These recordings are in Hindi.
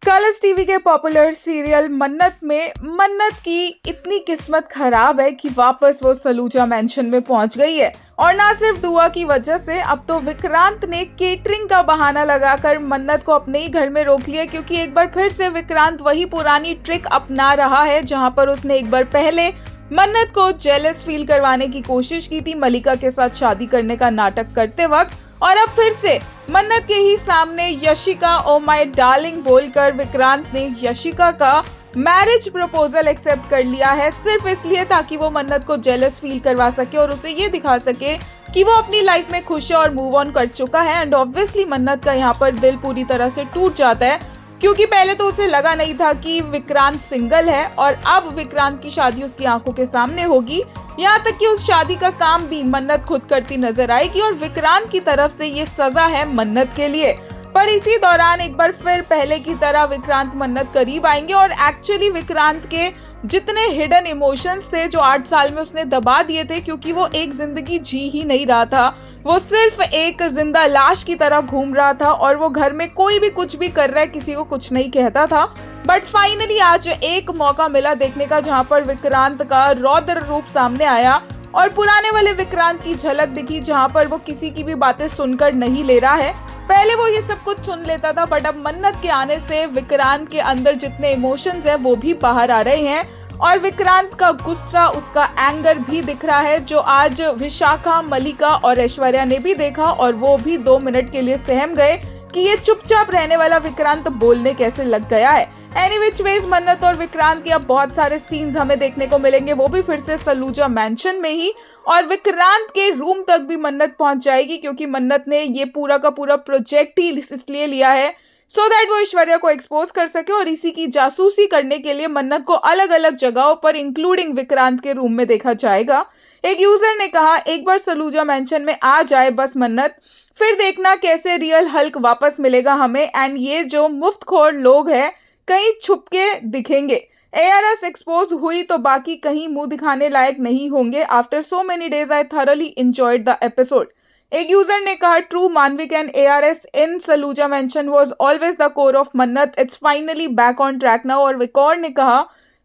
कलर्स टीवी के पॉपुलर सीरियल मन्नत में मन्नत की इतनी किस्मत खराब है कि वापस वो सलूजा मैंशन में पहुंच गई है। और ना सिर्फ दुआ की वजह से, अब तो विक्रांत ने केटरिंग का बहाना लगाकर मन्नत को अपने ही घर में रोक लिया, क्योंकि एक बार फिर से विक्रांत वही पुरानी ट्रिक अपना रहा है जहां पर उसने एक बार पहले मन्नत को जेलस फील करवाने की कोशिश की थी मलिका के साथ शादी करने का नाटक करते वक्त। और अब फिर से मन्नत के ही सामने यशिका ओ माय डार्लिंग बोलकर विक्रांत ने यशिका का मैरिज प्रपोजल एक्सेप्ट कर लिया है, सिर्फ इसलिए ताकि वो मन्नत को जेलस फील करवा सके और उसे ये दिखा सके कि वो अपनी लाइफ में खुश है और मूव ऑन कर चुका है। एंड ऑब्वियसली मन्नत का यहाँ पर दिल पूरी तरह से टूट जाता है, क्योंकि पहले तो उसे लगा नहीं था कि विक्रांत सिंगल है और अब विक्रांत की शादी उसकी आंखों के सामने होगी। यहाँ तक कि उस शादी का काम भी मन्नत खुद करती नजर आएगी और विक्रांत की तरफ से ये सजा है मन्नत के लिए। पर इसी दौरान एक बार फिर पहले की तरह विक्रांत मन्नत करीब आएंगे और एक्चुअली विक्रांत के जितने हिडन इमोशंस थे जो 8 साल में उसने दबा दिए थे, क्योंकि वो एक जिंदगी जी ही नहीं रहा था, वो सिर्फ एक जिंदा लाश की तरह घूम रहा था और वो घर में कोई भी कुछ भी कर रहा है किसी को कुछ नहीं कहता था। बट फाइनली आज एक मौका मिला देखने का जहां पर विक्रांत का रौद्र रूप सामने आया और पुराने वाले विक्रांत की झलक दिखी, जहां पर वो किसी की भी बातें सुनकर नहीं ले रहा है। पहले वो ये सब कुछ सुन लेता था, बट अब मन्नत के आने से विक्रांत के अंदर जितने इमोशंस हैं वो भी बाहर आ रहे हैं और विक्रांत का गुस्सा, उसका एंगर भी दिख रहा है, जो आज विशाखा, मलिका और ऐश्वर्या ने भी देखा और वो भी 2 मिनट के लिए सहम गए कि ये चुपचाप रहने वाला विक्रांत बोलने कैसे लग गया है। एनीवेज वेज मन्नत और विक्रांत के अब बहुत सारे सीन्स हमें देखने को मिलेंगे, वो भी फिर से सलूजा मैंशन में ही, और विक्रांत के रूम तक भी मन्नत पहुंच जाएगी, क्योंकि मन्नत ने ये पूरा का पूरा प्रोजेक्ट ही इसलिए लिया है सो दैट वो ऐश्वर्या को एक्सपोज कर सके। और इसी की जासूसी करने के लिए मन्नत को अलग अलग जगहों पर इंक्लूडिंग विक्रांत के रूम में देखा जाएगा। एक यूजर ने कहा, एक बार सलूजा मैंशन में आ जाए बस मन्नत, फिर देखना कैसे रियल हल्क वापस मिलेगा हमें। एंड ये जो मुफ्तखोर लोग हैं कहीं छुप के दिखेंगे। ARS एक्सपोज हुई तो बाकी कहीं मुंह दिखाने लायक नहीं होंगे। After so many days I thoroughly enjoyed the episode. एक यूजर ने कहा, true Manvik and ARS in Saluja mansion was always the core of Mannat, it's finally back on track now. और विकॉर ने कहा,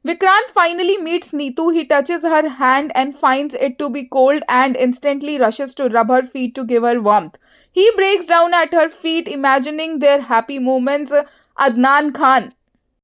Vikrant finally meets Neetu, he touches her hand and finds it to be cold and instantly rushes to rub her feet to give her warmth. He breaks down at her feet imagining their happy moments. Adnan Khan